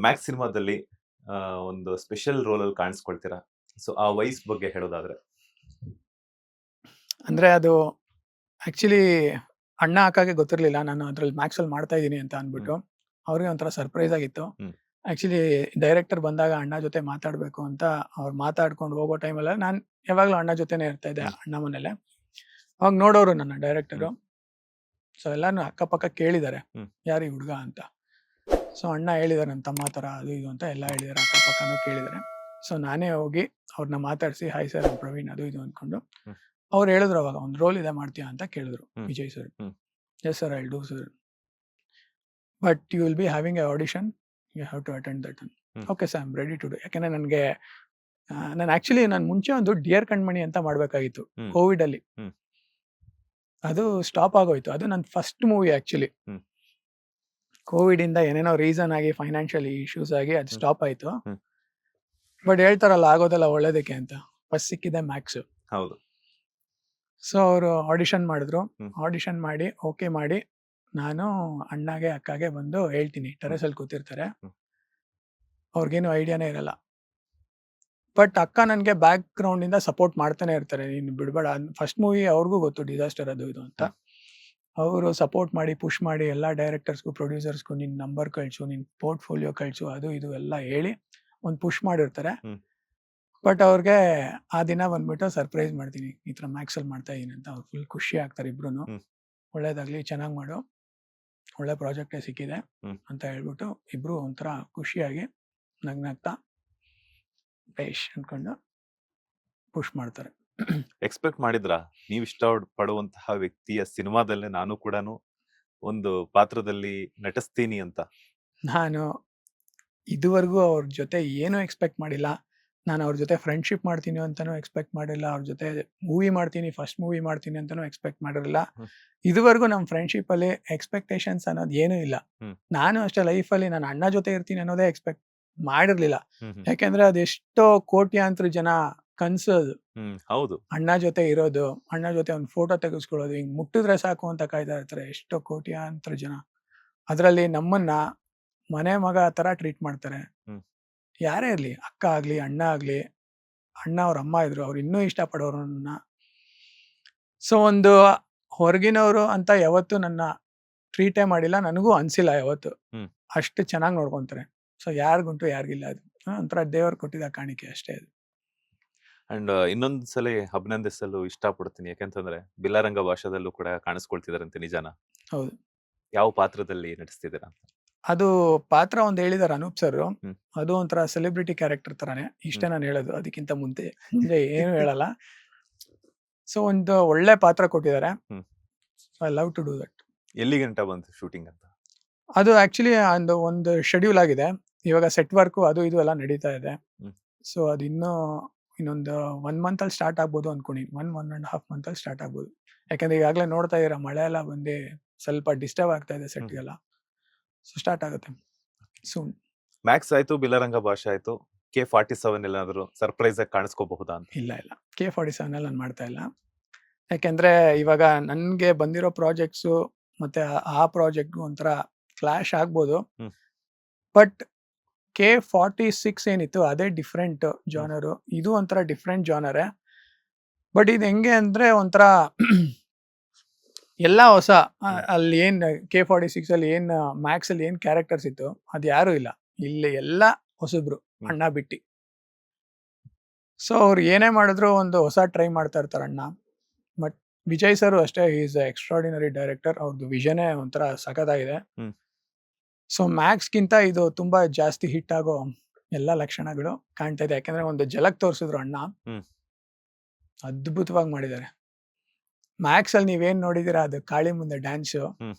Max ಸಿನಿಮಾದಲ್ಲಿ ಒಂದು special roll ಅಲ್ಲಿ ಕಾಣಿಸ್ಕೊಳ್ತೀರಾ. ಸೊ ಆ ವಯಸ್ ಬಗ್ಗೆ ಹೇಳೋದಾದ್ರೆ. ಅಂದ್ರೆ ಅದು ಆಕ್ಚುಲಿ ಅಣ್ಣ ಅಕ್ಕಗೆ ಗೊತ್ತಿರ್ಲಿಲ್ಲ ನಾನು ಅದ್ರಲ್ಲಿ ಮ್ಯಾಕ್ಸ್ ಅಲ್ಲಿ ಮಾಡ್ತಾ ಇದ್ದೀನಿ ಅಂತ ಅಂದ್ಬಿಟ್ಟು. ಅವ್ರಿಗೆ ಒಂಥರ ಸರ್ಪ್ರೈಸ್ ಆಗಿತ್ತು. ಆಕ್ಚುಲಿ ಡೈರೆಕ್ಟರ್ ಬಂದಾಗ ಅಣ್ಣ ಜೊತೆ ಮಾತಾಡ್ಬೇಕು ಅಂತ ಅವ್ರು ಮಾತಾಡ್ಕೊಂಡು ಹೋಗೋ ಟೈಮಲ್ಲ ನಾನು ಯಾವಾಗ್ಲೂ ಅಣ್ಣ ಜೊತೆನೆ ಇರ್ತಾ ಇದ್ದೆ ಅಣ್ಣ ಮನೇಲೆ. ಅವಾಗ ನೋಡೋರು ನನ್ನ ಡೈರೆಕ್ಟರು. ಸೊ ಎಲ್ಲಾನು ಅಕ್ಕಪಕ್ಕ ಕೇಳಿದ್ದಾರೆ ಯಾರು ಈ ಹುಡುಗ ಅಂತ. ಸೊ ಅಣ್ಣ ಹೇಳಿದಾರೆ ನನ್ನ ತಮ್ಮ ತರ ಅದು ಇದು ಅಂತ ಎಲ್ಲ ಹೇಳಿದಾರೆ, ಅಕ್ಕಪಕ್ಕನೂ ಕೇಳಿದಾರೆ. ಸೊ ನಾನೇ ಹೋಗಿ ಅವ್ರನ್ನ ಮಾತಾಡಿಸಿ ಹಾಯ್ ಸರ್ ಪ್ರವೀಣ್ ಅದು ಇದು ಅಂದ್ಕೊಂಡು ಅವ್ರು ಹೇಳಿದ್ರು ಅವಾಗ ಒಂದು ರೋಲ್ ಇದೆ ಮಾಡ್ತೀಯಾ ಅಂತ ಕೇಳಿದ್ರು Vijay sir. Yes sir I will do sir, but you will be having a audition, you have to attend that. Okay sir I am ready to do. ಯಾಕಂದ್ರೆ ನನಗೆ ನಾನು ಮುಂಚೆ ಒಂದು ಡಿಯರ್ ಕಣ್ಮಣಿ ಅಂತ ಮಾಡ್ಬೇಕಾಗಿತ್ತು ಕೋವಿಡ್ ಅಲ್ಲಿ. ಅದು ಸ್ಟಾಪ್ ಆಗೋಯ್ತು. ಅದು ನನ್ನ ಫಸ್ಟ್ ಮೂವಿ ಆಕ್ಚುಲಿ. ಕೋವಿಡ್ ಇಂದ ಏನೇನೋ ರೀಸನ್ ಆಗಿ ಫೈನಾನ್ಷಿಯಲ್ ಇಶ್ಯೂಸ್ ಆಗಿ ಅದು ಸ್ಟಾಪ್ ಆಯ್ತು. ಬಟ್ ಹೇಳ್ತಾರಲ್ಲ ಆಗೋದಲ್ಲ ಒಳ್ಳೇದಕ್ಕೆ ಅಂತ. ಫಸ್ಟ್ ಸಿಕ್ಕಿದೆ ಮ್ಯಾಕ್ಸ್. ಹೌದು. ಸೊ ಅವರು ಆಡಿಷನ್ ಮಾಡಿದ್ರು. ಆಡಿಷನ್ ಮಾಡಿ ಓಕೆ ಮಾಡಿ ನಾನು ಅಣ್ಣಗೆ ಅಕ್ಕಗೆ ಬಂದು ಹೇಳ್ತೀನಿ. ಟೆರೆಸ್ ಅಲ್ಲಿ ಕೂತಿರ್ತಾರೆ, ಅವ್ರಿಗೇನು ಐಡಿಯಾನೇ ಇರಲ್ಲ. ಬಟ್ ಅಕ್ಕ ನನಗೆ ಬ್ಯಾಕ್ ಗ್ರೌಂಡ್ ಇಂದ ಸಪೋರ್ಟ್ ಮಾಡ್ತಾನೆ ಇರ್ತಾರೆ, ನೀನು ಬಿಡ್ಬೇಡ. ಫಸ್ಟ್ ಮೂವಿ ಅವ್ರಿಗೂ ಗೊತ್ತು ಡಿಸಾಸ್ಟರ್ ಅದು ಇದು ಅಂತ. ಅವರು ಸಪೋರ್ಟ್ ಮಾಡಿ ಪುಷ್ ಮಾಡಿ ಎಲ್ಲ ಡೈರೆಕ್ಟರ್ಸ್ಗೂ ಪ್ರೊಡ್ಯೂಸರ್ಸ್ಗೂ ನಿನ್ನ ನಂಬರ್ ಕಳಿಸು, ನಿನ್ನ ಪೋರ್ಟ್ಫೋಲಿಯೋ ಕಳಿಸು, ಅದು ಇದು ಎಲ್ಲ ಹೇಳಿ ಒಂದು ಪುಷ್ ಮಾಡಿರ್ತಾರೆ. ಬಟ್ ಅವ್ರಿಗೆ ಆ ದಿನ ಬಂದ್ಬಿಟ್ಟು ಸರ್ಪ್ರೈಸ್ ಮಾಡ್ತೀನಿ, ಈ ಥರ ಮ್ಯಾಕ್ಸಲ್ಲಿ ಮಾಡ್ತಾ ಇದ್ದೀನಿ ಅಂತ. ಅವ್ರು ಫುಲ್ ಖುಷಿ ಆಗ್ತಾರೆ ಇಬ್ರು. ಒಳ್ಳೇದಾಗ್ಲಿ, ಚೆನ್ನಾಗಿ ಮಾಡು, ಒಳ್ಳೆ ಪ್ರಾಜೆಕ್ಟೇ ಸಿಕ್ಕಿದೆ ಅಂತ ಹೇಳ್ಬಿಟ್ಟು ಇಬ್ರು ಒಂಥರ ಖುಷಿಯಾಗಿ ನಗ್ನಗ್ತಾ ಬೇಷ್ ಅನ್ಕೊಂಡು ಪುಷ್ ಮಾಡ್ತಾರೆ. ಎಕ್ಸ್ಪೆಕ್ಟ್ ಮಾಡಿದ್ರಾ ನೀವು ಇಷ್ಟ ಪಡುವಂತಹ ವ್ಯಕ್ತಿಯ ಸಿನಿಮಾದಲ್ಲೇ ನಾನು ಕೂಡ ಒಂದು ಪಾತ್ರದಲ್ಲಿ ನಟಿಸ್ತೀನಿ ಅಂತ? ನಾನು ಇದುವರೆಗೂ ಅವ್ರ ಜೊತೆ ಏನೂ ಎಕ್ಸ್ಪೆಕ್ಟ್ ಮಾಡಿಲ್ಲ. ನಾನು ಅವ್ರ ಜೊತೆ ಫ್ರೆಂಡ್ಶಿಪ್ ಮಾಡ್ತೀನಿ ಅಂತಾನೂ ಎಕ್ಸ್ಪೆಕ್ಟ್ ಮಾಡಿಲ್ಲ. ಅವ್ರ ಜೊತೆ ಮೂವಿ ಮಾಡ್ತೀನಿ, ಫಸ್ಟ್ ಮೂವಿ ಮಾಡ್ತೀನಿ ಅಂತಾನೂ ಎಕ್ಸ್ಪೆಕ್ಟ್ ಮಾಡಿರಲಿಲ್ಲ. ಇದುವರೆಗೂ ನಮ್ಮ ಫ್ರೆಂಡ್ಶಿಪ್ ಅಲ್ಲಿ ಎಕ್ಸ್ಪೆಕ್ಟೇಷನ್ಸ್ ಅನ್ನೋದು ಏನೂ ಇಲ್ಲ. ನಾನು ಅಷ್ಟೇ ಲೈಫಲ್ಲಿ ನಾನು ಅಣ್ಣ ಜೊತೆ ಇರ್ತೀನಿ ಅನ್ನೋದೇ ಎಕ್ಸ್ಪೆಕ್ಟ್ ಮಾಡಿರ್ಲಿಲ್ಲ. ಯಾಕೆಂದ್ರೆ ಅದೆಷ್ಟೋ ಕೋಟ್ಯಾಂತರ ಜನ ಕನ್ಸು ಅದು. ಹೌದು, ಅಣ್ಣ ಜೊತೆ ಇರೋದು, ಅಣ್ಣ ಜೊತೆ ಒಂದು ಫೋಟೋ ತೆಗೆಸ್ಕೊಳ್ಳೋದು, ಹಿಂಗ್ ಮುಟ್ಟಿದ್ರೆ ಸಾಕು ಅಂತ ಕಾಯ್ತಾ ಇರ್ತಾರೆ ಎಷ್ಟೋ ಕೋಟ್ಯಾಂತರ ಜನ. ಅದರಲ್ಲಿ ನಮ್ಮನ್ನ ಮನೆ ಮಗ ತರ ಟ್ರೀಟ್ ಮಾಡ್ತಾರೆ. ಯಾರೇ ಇರ್ಲಿ, ಅಕ್ಕ ಆಗ್ಲಿ ಅಣ್ಣ ಆಗ್ಲಿ. ಅಣ್ಣ ಅವ್ರ ಅಮ್ಮ ಇದ್ರು, ಅವ್ರು ಇನ್ನೂ ಇಷ್ಟ ಪಡೋರು ನನ್ನ. ಸೊ ಒಂದು ಹೊರಗಿನವರು ಅಂತ ಯಾವತ್ತು ನನ್ನ ಟ್ರೀಟೇ ಮಾಡಿಲ್ಲ, ನನಗೂ ಅನ್ಸಿಲ್ಲ ಯಾವತ್ತು. ಅಷ್ಟು ಚೆನ್ನಾಗಿ ನೋಡ್ಕೊಂತಾರೆ. ಸೊ ಯಾರಿಗುಂಟು ಯಾರಿಗಿಲ್ಲ, ಅದು ಒಂಥರ ದೇವರು ಕೊಟ್ಟಿದ್ದ ಕಾಣಿಕೆ ಅಷ್ಟೇ ಅದು. ಅಂಡ್ ಇನ್ನೊಂದ್ಸಲ ಅಭಿನಂದಿಸಲು ಇಷ್ಟಪಡ್ತೀನಿ, ಯಾಕಂತಂದ್ರೆ ಬಿಲ್ಲಾರಂಗ ಭಾಷಾದಲ್ಲೂ ಕೂಡ ಕಾಣಿಸ್ಕೊಳ್ತಿದಾರಂತೆ, ನಿಜಾನ? ಹೌದು. ಯಾವ ಪಾತ್ರದಲ್ಲಿ ನಟಿಸ್ತಿದ್ದೀರಾ? ಅದು ಪಾತ್ರ ಒಂದು ಹೇಳಿದಾರೆ ಅನೂಪ್ ಸರ್. ಅದು ಒಂಥರ ಸೆಲೆಬ್ರಿಟಿ ಕ್ಯಾರೆಕ್ಟರ್ ತರಾನೇ. ಇಷ್ಟೇ ನಾನು ಹೇಳೋದು, ಅದಕ್ಕಿಂತ ಮುಂದೆ ಏನು ಹೇಳಲ್ಲ. ಸೊ ಒಂದು ಒಳ್ಳೆ ಪಾತ್ರ ಕೊಟ್ಟಿದ್ದಾರೆ. I love to do that. ಎಲ್ಲಿ ಗಂಟ ಬಂತು ಶೂಟಿಂಗ್ ಅಂತ? ಅದು ಆಕ್ಚುಲಿ ಒಂದು ಶೆಡ್ಯೂಲ್ ಆಗಿದೆ. ಇವಾಗ ಸೆಟ್ ವರ್ಕ್ ಅದು ಇದು ಎಲ್ಲ ನಡೀತಾ ಇದೆ. ಸೊ ಅದು ಇನ್ನೊಂದು 1 month ಅಲ್ಲಿ ಸ್ಟಾರ್ಟ್ ಆಗ್ಬೋದು ಅನ್ಕೊಂಡಿ. 1.5 month ಅಲ್ಲಿ ಸ್ಟಾರ್ಟ್ ಆಗ್ಬೋದು. ಯಾಕಂದ್ರೆ ಈಗಾಗಲೇ ನೋಡ್ತಾ ಇದೀರಾ ಮಳೆ ಎಲ್ಲ ಬಂದು ಸ್ವಲ್ಪ ಡಿಸ್ಟರ್ಬ್ ಆಗ್ತಾ ಇದೆ ಸೆಟ್ಗೆಲ್ಲ. ಸೊ ಸ್ಟಾರ್ಟ್ ಆಗುತ್ತೆ ಸೂನ್. ಮ್ಯಾಕ್ಸ್ ಆಯ್ತು, ಬಿಲ್ಲರಂಗ ಭಾಷೆ ಆಯ್ತು, K47 ಎಲ್ಲಾದ್ರೂ ಸರ್ಪ್ರೈಸ್ ಆಗಿ ಕಾಣಿಸ್ಕೋಬಹುದಾ ಅಂತ? ಇಲ್ಲ K47 ಅಲ್ಲಿ ನಾನು ಮಾಡ್ತಾ ಇಲ್ಲ. ಯಾಕೆಂದ್ರೆ ಇವಾಗ ನನ್ಗೆ ಬಂದಿರೋ ಪ್ರಾಜೆಕ್ಟ್ಸು ಮತ್ತೆ ಆ ಪ್ರಾಜೆಕ್ಟ್ಗೂ ಒಂಥರ ಕ್ಲಾಶ್ ಆಗ್ಬೋದು. ಬಟ್ K46 ಏನಿತ್ತು ಅದೇ ಡಿಫ್ರೆಂಟ್ ಜಾನರು, ಇದು ಒಂಥರ ಡಿಫ್ರೆಂಟ್ ಜಾನರೇ. ಬಟ್ ಇದು ಹೆಂಗೆ ಅಂದ್ರೆ ಒಂಥರ ಎಲ್ಲ ಹೊಸ. ಅಲ್ಲಿ ಏನ್ K46 ಅಲ್ಲಿ ಏನ್ ಮ್ಯಾಕ್ಸ್ ಅಲ್ಲಿ ಏನ್ ಕ್ಯಾರೆಕ್ಟರ್ಸ್ ಇತ್ತು ಅದು ಯಾರು ಇಲ್ಲ. ಇಲ್ಲಿ ಎಲ್ಲ ಹೊಸಬ್ರು, ಅಣ್ಣ ಬಿಟ್ಟಿ. ಸೊ ಅವ್ರು ಏನೇ ಮಾಡಿದ್ರು ಒಂದು ಹೊಸ ಟ್ರೈ ಮಾಡ್ತಾ ಇರ್ತಾರೆ ಅಣ್ಣ. ಬಟ್ ವಿಜಯ್ ಸರ್ ಅಷ್ಟೇ, ಈಸ್ ಎಕ್ಸ್ಟ್ರಾರ್ಡಿನರಿ ಡೈರೆಕ್ಟರ್. ಅವ್ರದ್ದು ವಿಷನೇ ಒಂಥರ ಸಖತ್ತಾಗಿದೆ. ಸೊ ಮ್ಯಾಕ್ಸ್ಗಿಂತ ಇದು ತುಂಬಾ ಜಾಸ್ತಿ ಹಿಟ್ ಆಗೋ ಎಲ್ಲ ಲಕ್ಷಣಗಳು ಕಾಣ್ತಾ ಇದೆ. ಯಾಕಂದ್ರೆ ಒಂದು ಝಲಕ್ ತೋರಿಸಿದ್ರು ಅಣ್ಣ, ಅದ್ಭುತವಾಗಿ ಮಾಡಿದ್ದಾರೆ. ಮ್ಯಾಕ್ಸ್ ಅಲ್ಲಿ ನೀವೇನ್ ನೋಡಿದೀರಾ ಅದು ಕಾಳಿ ಮುಂದೆ ಡ್ಯಾನ್ಸ್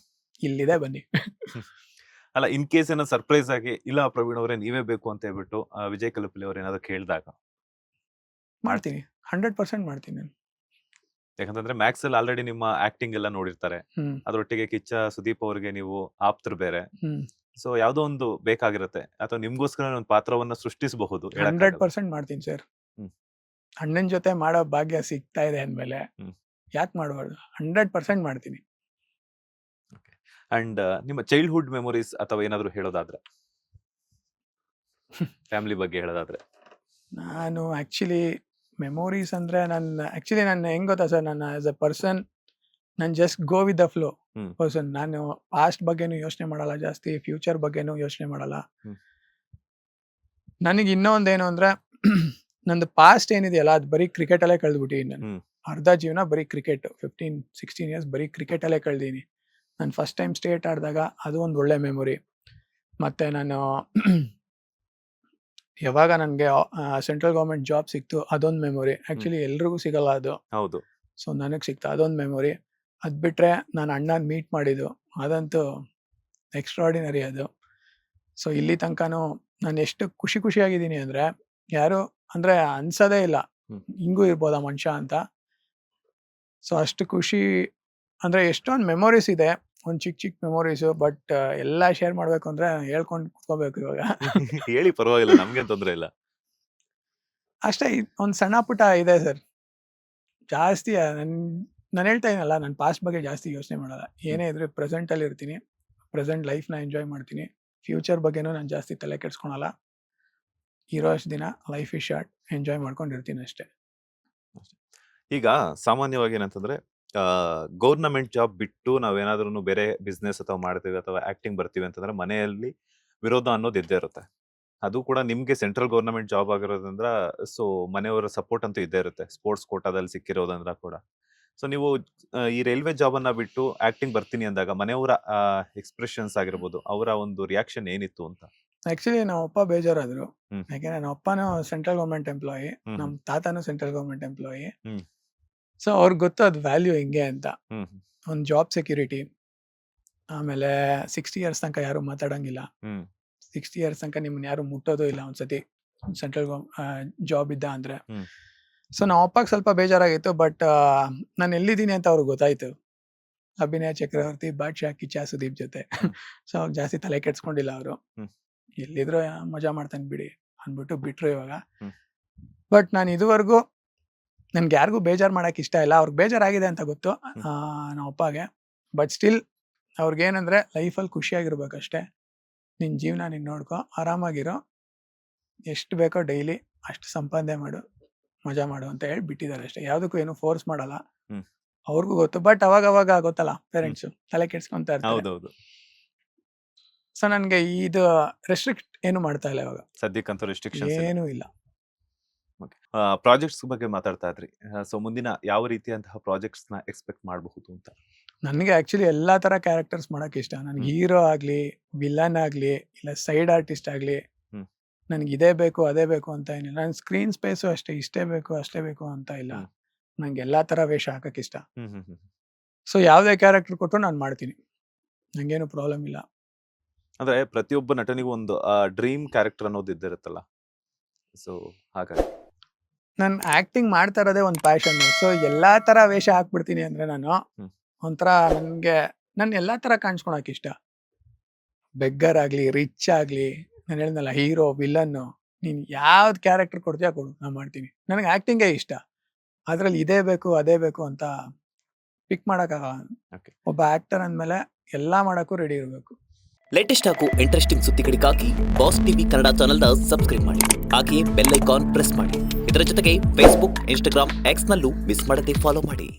ಇಲ್ಲಿದೆ, ಬನ್ನಿ. ಅಲ್ಲ, ಇನ್ ಕೇಸ್ ಏನೋ ಸರ್ಪ್ರೈಸ್ ಆಗಿ ಇಲ್ಲ ಪ್ರವೀಣ್ ಅವರೇ ನೀವೇ ಬೇಕು ಅಂತ ಹೇಳ್ಬಿಟ್ಟು ವಿಜಯ್ ಕಲಪಲ್ಲಿ ಅವ್ರು ಏನಾದ್ರು ಕೇಳಿದಾಗ ಮಾಡ್ತೀನಿ, 100% ಮಾಡ್ತೀನಿ ನಾನು. ಯಾಕಂತಂದ್ರೆ ಮ್ಯಾಕ್ಸ್ ಅಲ್ಲಿ ಆಲ್ರೆಡಿ ನಿಮ್ಮ ಆಕ್ಟಿಂಗ್ ಎಲ್ಲ ನೋಡಿರ್ತಾರೆ, ಅದ್ರೊಟ್ಟಿಗೆ ಕಿಚ್ಚ ಸುದೀಪ್ ಅವ್ರಿಗೆ ನೀವು ಆಪ್ತರು ಬೇರೆ. ಸೊ ಯಾವ್ದೋ ಒಂದು ಬೇಕಾಗಿರುತ್ತೆ, ಅಥವಾ ನಿಮ್ಗೋಸ್ಕರ ಒಂದು ಪಾತ್ರವನ್ನ ಸೃಷ್ಟಿಸಬಹುದು. 100% ಮಾಡ್ತೀನಿ ಸರ್. ಅಣ್ಣನ ಜೊತೆ ಮಾಡೋ ಭಾಗ್ಯ ಸಿಗ್ತಾ ಇದೆ ಅಂದ್ಮೇಲೆ ಯಾಕೆ ಮಾಡಬಾರ್ದು? 100% ಮಾಡ್ತೀನಿ. ಅಂಡ್ ನಿಮ್ಮ ಚೈಲ್ಡ್ಹುಡ್ ಮೆಮೊರೀಸ್ ಅಥವಾ ಏನಾದ್ರು ಹೇಳೋದಾದ್ರೆ? ಫ್ಯಾಮಿಲಿ ಬಗ್ಗೆ ಹೇಳೋದಾದ್ರೆ? ನಾನು ಆ್ಯಕ್ಚುಲಿ ಮೆಮೊರೀಸ್ ಅಂದರೆ ನಾನು ಹೆಂಗೆ ಗೊತ್ತಾ ಸರ್, ನಾನು ಆ್ಯಸ್ ಎ ಪರ್ಸನ್ ನಾನು just go with the flow person. ನಾನು ಪಾಸ್ಟ್ ಬಗ್ಗೆನೂ ಯೋಚನೆ ಮಾಡಲ್ಲ ಜಾಸ್ತಿ, ಫ್ಯೂಚರ್ ಬಗ್ಗೆನೂ ಯೋಚನೆ ಮಾಡಲ್ಲ. ನನಗೆ ಇನ್ನೊಂದೇನು ಅಂದರೆ ನಂದು ಪಾಸ್ಟ್ ಏನಿದೆಯಲ್ಲ ಅದು ಬರೀ ಕ್ರಿಕೆಟಲ್ಲೇ ಕಳೆದ್ಬಿಟ್ಟಿದ್ದೀನಿ ನಾನು. ಅರ್ಧ ಜೀವನ ಬರೀ ಕ್ರಿಕೆಟ್, 15-16 ಇಯರ್ಸ್ ಬರೀ ಕ್ರಿಕೆಟಲ್ಲೇ ಕಳೆದೀನಿ. ನಾನು ಫಸ್ಟ್ ಟೈಮ್ ಸ್ಟೇಟ್ ಆಡಿದಾಗ ಅದು ಒಂದು ಒಳ್ಳೆ ಮೆಮೊರಿ. ಮತ್ತು ನಾನು ಯಾವಾಗ ನನಗೆ ಸೆಂಟ್ರಲ್ ಗೌರ್ಮೆಂಟ್ ಜಾಬ್ ಸಿಕ್ತು ಅದೊಂದು ಮೆಮೊರಿ. ಆ್ಯಕ್ಚುಲಿ ಎಲ್ರಿಗೂ ಸಿಗಲ್ಲ ಅದು. ಹೌದು. ಸೊ ನನಗೆ ಸಿಕ್ತು, ಅದೊಂದು ಮೆಮೊರಿ. ಅದು ಬಿಟ್ಟರೆ ನಾನು ಅಣ್ಣನ ಮೀಟ್ ಮಾಡಿದ್ದು ಅದಂತೂ ಎಕ್ಸ್ಟ್ರಾಡಿನರಿ ಅದು. ಸೊ ಇಲ್ಲಿ ತನಕನೂ ನಾನು ಎಷ್ಟು ಖುಷಿಯಾಗಿದ್ದೀನಿ ಅಂದರೆ ಯಾರು ಅಂದರೆ ಅನ್ಸೋದೇ ಇಲ್ಲ ಹಿಂಗೂ ಇರ್ಬೋದಾ ಮನುಷ್ಯ ಅಂತ. ಸೊ ಅಷ್ಟು ಖುಷಿ ಅಂದರೆ ಎಷ್ಟೊಂದು ಮೆಮೊರೀಸ್ ಇದೆ, ಒಂದು ಚಿಕ್ಕ ಮೆಮೊರೀಸು. ಬಟ್ ಎಲ್ಲ ಶೇರ್ ಮಾಡಬೇಕು ಅಂದರೆ ಹೇಳ್ಕೊಂಡು ಕೂತ್ಕೋಬೇಕು ಇವಾಗ. ಹೇಳಿ, ಪರವಾಗಿಲ್ಲ, ನಮ್ಗೇನು ತೊಂದರೆ ಇಲ್ಲ. ಅಷ್ಟೇ, ಒಂದು ಸಣ್ಣ ಪುಟ್ಟ ಇದೆ ಸರ್. ಜಾಸ್ತಿ ನಾನು ಹೇಳ್ತಾ ಇದ್ದೀನಲ್ಲ, ನಾನು ಪಾಸ್ಟ್ ಬಗ್ಗೆ ಜಾಸ್ತಿ ಯೋಚನೆ ಮಾಡಲ್ಲ. ಏನೇ ಇದ್ರೆ ಪ್ರೆಸೆಂಟಲ್ಲಿ ಇರ್ತೀನಿ, ಪ್ರೆಸೆಂಟ್ ಲೈಫ್ನ ಎಂಜಾಯ್ ಮಾಡ್ತೀನಿ. ಫ್ಯೂಚರ್ ಬಗ್ಗೆನೂ ನಾನು ಜಾಸ್ತಿ ತಲೆ ಕೆಡ್ಸ್ಕೊಳಲ್ಲ. ಇರೋ ಅಷ್ಟು ದಿನ ಲೈಫ್ ಇಸ್ ಶಾರ್ಟ್, ಎಂಜಾಯ್ ಮಾಡ್ಕೊಂಡಿರ್ತೀನಿ ಅಷ್ಟೇ. ಈಗ ಸಾಮಾನ್ಯವಾಗಿ ಏನಂತಂದ್ರೆ ಗೌರ್ನಮೆಂಟ್ ಜಾಬ್ ಬಿಟ್ಟು ನಾವೇನಾದ್ರೂ ಬೇರೆ ಬಿಸ್ನೆಸ್ ಅಥವಾ ಮಾಡ್ತೀವಿ ಅಥವಾ ಆಕ್ಟಿಂಗ್ ಬರ್ತೀವಿ ಅಂತಂದ್ರೆ ಮನೆಯಲ್ಲಿ ವಿರೋಧ ಅನ್ನೋದು ಇದ್ದೇ ಇರುತ್ತೆ. ಅದು ಕೂಡ ನಿಮ್ಗೆ ಸೆಂಟ್ರಲ್ ಗೌರ್ನಮೆಂಟ್ ಜಾಬ್ ಆಗಿರೋದ್ರಿಂದ ಸೊ ಮನೆಯವರ ಸಪೋರ್ಟ್ ಅಂತೂ ಇದ್ದೇ ಇರುತ್ತೆ, ಸ್ಪೋರ್ಟ್ಸ್ ಕೋಟಾದಲ್ಲಿ ಸಿಕ್ಕಿರೋದಂದ್ರ ಕೂಡ. ಸೊ ನೀವು ಈ ರೈಲ್ವೆ ಜಾಬ್ ಅನ್ನ ಬಿಟ್ಟು ಆಕ್ಟಿಂಗ್ ಬರ್ತೀನಿ ಅಂದಾಗ ಮನೆಯವರ ಎಕ್ಸ್ಪ್ರೆಷನ್ಸ್ ಆಗಿರ್ಬೋದು, ಅವರ ಒಂದು ರಿಯಾಕ್ಷನ್ ಏನಿತ್ತು ಅಂತ? ಆಕ್ಚುಲಿ ನಮ್ಮ ಅಪ್ಪ ಬೇಜಾರಾದ್ರು. ಯಾಕೆಂದ್ರೆ ನಮ್ಮ ಅಪ್ಪನೂ ಸೆಂಟ್ರಲ್ ಗೌರ್ಮೆಂಟ್ ಎಂಪ್ಲಾಯಿ, ನಮ್ಮ ತಾತನೂ ಸೆಂಟ್ರಲ್ ಗೌರ್ಮೆಂಟ್ ಎಂಪ್ಲಾಯಿ. ಸೊ ಅವ್ರಿಗೆ ಗೊತ್ತು ಅದು ವ್ಯಾಲ್ಯೂ ಹೆಂಗೆ ಅಂತ. ಒಂದು ಜಾಬ್ ಸೆಕ್ಯೂರಿಟಿ, ಆಮೇಲೆ 60 ಇಯರ್ಸ್ ತನಕ ಯಾರು ಮಾತಾಡಂಗಿಲ್ಲ. 60 ಇಯರ್ಸ್ ತನಕ ನಿಮ್ಮನ್ನ ಯಾರು ಮುಟ್ಟೋದು ಇಲ್ಲ ಒಂದ್ಸತಿ ಸೆಂಟ್ರಲ್ ಜಾಬ್ ಇದ್ದ ಅಂದ್ರೆ. ಸೊ ನಮ್ಮ ಅಪ್ಪಗೆ ಸ್ವಲ್ಪ ಬೇಜಾರಾಗಿತ್ತು. ಬಟ್ ನಾನು ಎಲ್ಲಿದ್ದೀನಿ ಅಂತ ಅವ್ರಿಗೆ ಗೊತ್ತಾಯ್ತು. ಅಭಿನಯ ಚಕ್ರವರ್ತಿ, ಬಾದ್ಶಾ, ಕಿಚ್ಚ ಸುದೀಪ್ ಜೊತೆ. ಸೊ ಅವಾಗ ಜಾಸ್ತಿ ತಲೆ ಕೆಡ್ಸ್ಕೊಂಡಿಲ್ಲ ಅವರು. ಎಲ್ಲಿದ್ರು ಮಜಾ ಮಾಡ್ತಾನೆ ಬಿಡಿ ಅಂದ್ಬಿಟ್ಟು ಬಿಟ್ರು ಇವಾಗ. ಬಟ್ ನಾನು ಇದುವರೆಗೂ ನನ್ಗೆ ಯಾರಿಗೂ ಬೇಜಾರು ಮಾಡಕ್ ಇಷ್ಟ ಇಲ್ಲ. ಅವ್ರಿಗೆ ಬೇಜಾರಾಗಿದೆ ಅಂತ ಗೊತ್ತು ನಮ್ಮ ಅಪ್ಪಗೆ. ಬಟ್ ಸ್ಟಿಲ್ ಅವ್ರಿಗೇನಂದ್ರೆ ಲೈಫಲ್ಲಿ ಖುಷಿಯಾಗಿರ್ಬೇಕಷ್ಟೇ. ನಿನ್ನ ಜೀವನ ನೀನು ನೋಡ್ಕೊ, ಆರಾಮಾಗಿರೋ, ಎಷ್ಟು ಬೇಕೋ ಡೈಲಿ ಅಷ್ಟು ಸಂಪಾದನೆ ಮಾಡು, ಮಜಾ ಮಾಡು ಅಂತ ಹೇಳಿ ಬಿಟ್ಟಿದ್ದಾರೆ ಅಷ್ಟೇ. ಯಾವುದಕ್ಕೂ ಏನು ಫೋರ್ಸ್ ಮಾಡಲ್ಲ. ಅವ್ರಿಗೂ ಗೊತ್ತು. ಬಟ್ ಅವಾಗ ಗೊತ್ತಲ್ಲ, ಪೇರೆಂಟ್ಸ್ ತಲೆ ಕೆಡ್ಸ್ಕೊಂತ ಇರ್ತಾರೆ. ಸೊ ನನ್ಗೆ ಇದು ರೆಸ್ಟ್ರಿಕ್ಟ್ ಏನು ಮಾಡ್ತಾ ಇಲ್ಲ ಇವಾಗ ಸದ್ಯಕ್ಕಂತೂ. ರೆಸ್ಟ್ರಿಕ್ಷನ್ ಏನೂ ಇಲ್ಲ. ಪ್ರಾಜೆಕ್ಟ್ಸ್ ಬಗ್ಗೆ ಮಾತಾಡ್ತಾ ಇದ್ರಿ. ಸೊ ಮುಂದಿನ ಯಾವ ರೀತಿಯಂತಹ ಪ್ರಾಜೆಕ್ಟ್ಸ್ ನ ಎಕ್ಸ್ಪೆಕ್ಟ್ ಮಾಡಬಹುದು ಅಂತ? ನನಗೆ ಆಕ್ಚುಲಿ ಎಲ್ಲಾ ತರ ಕ್ಯಾರೆಕ್ಟರ್ಸ್ ಮಾಡಕ್ ಇಷ್ಟ. ನನ್ಗೆ ಹೀರೋ ಆಗ್ಲಿ, ವಿಲನ್ ಆಗ್ಲಿ, ಇಲ್ಲ ಸೈಡ್ ಆರ್ಟಿಸ್ಟ್ ಆಗ್ಲಿ, ನನ್ಗೆ ಇದೇ ಬೇಕು ಅದೇ ಬೇಕು ಅಂತ ಏನಿಲ್ಲ. ನನ್ ಸ್ಕ್ರೀನ್ ಸ್ಪೇಸು ಅಷ್ಟೇ, ಇಷ್ಟೇ ಬೇಕು ಅಷ್ಟೇ ಬೇಕು ಅಂತ ಇಲ್ಲ. ನಂಗೆ ಎಲ್ಲಾ ತರ ವೇಷ ಹಾಕಕ್ ಇಷ್ಟ. ಸೊ ಯಾವ್ದೇ ಕ್ಯಾರೆಕ್ಟರ್ ಕೊಟ್ಟರು ನಾನು ಮಾಡ್ತೀನಿ, ನಂಗೇನು ಪ್ರಾಬ್ಲಮ್ ಇಲ್ಲ. ಅಂದ್ರೆ ಪ್ರತಿಯೊಬ್ಬ ನಟನಿಗೂ ಒಂದು ಡ್ರೀಮ್ ಕ್ಯಾರೆಕ್ಟರ್ ಅನ್ನೋದು ಇದ್ದಿರುತ್ತಲ್ಲ, ಸೊ ಹಾಗಾಗಿ ನಾನು ಆಕ್ಟಿಂಗ್ ಮಾಡ್ತಾ ಇರೋದೇ ಒಂದು ಪ್ಯಾಷನ್. ಸೊ ಎಲ್ಲಾ ತರ ವೇಷ ಹಾಕ್ಬಿಡ್ತೀನಿ ಅಂದ್ರೆ ನಾನು ಒಂಥರ ನನ್ ಎಲ್ಲಾ ತರ ಕಾಣಿಸ್ಕೊಳಕ್ ಇಷ್ಟ. ಬೆಗ್ಗರ್ ಆಗ್ಲಿ, ರಿಚ್ ಆಗ್ಲಿ, ನಾನು ಹೇಳಿದ್ನಲ್ಲ ಹೀರೋ, ವಿಲನ್, ನೀನ್ ಯಾವ್ದು ಕ್ಯಾರೆಕ್ಟರ್ ಕೊಡ್ತೀಯ ಕೊಡು, ನಾನು ಮಾಡ್ತೀನಿ. ನನಗೆ ಆಕ್ಟಿಂಗೇ ಇಷ್ಟ. ಅದ್ರಲ್ಲಿ ಇದೇ ಬೇಕು ಅದೇ ಬೇಕು ಅಂತ ಪಿಕ್ ಮಾಡಕ್ಕಾಗಲ್ಲ. ಒಬ್ಬ ಆಕ್ಟರ್ ಅಂದ್ಮೇಲೆ ಎಲ್ಲಾ ಮಾಡಕ್ಕೂ ರೆಡಿ ಇರಬೇಕು. ಲೇಟೆಸ್ಟ್ ಹಾಗೂ ಇಂಟ್ರೆಸ್ಟಿಂಗ್ ಸುದ್ದಿಗಳಿಗಾಗಿ ಬಾಸ್ ಟಿವಿ ಕನ್ನಡ ಚಾನೆಲ್ನ ಸಬ್ಸ್ಕ್ರೈಬ್ ಮಾಡಿ. ಹಾಗೆಯೇ ಬೆಲ್ ಐಕಾನ್ ಪ್ರೆಸ್ ಮಾಡಿ. ಇದರ ಜೊತೆಗೆ ಫೇಸ್ಬುಕ್, ಇನ್ಸ್ಟಾಗ್ರಾಮ್, ಎಕ್ಸ್ ನಲ್ಲೂ ಮಿಸ್ ಮಾಡದೆ ಫಾಲೋ ಮಾಡಿ.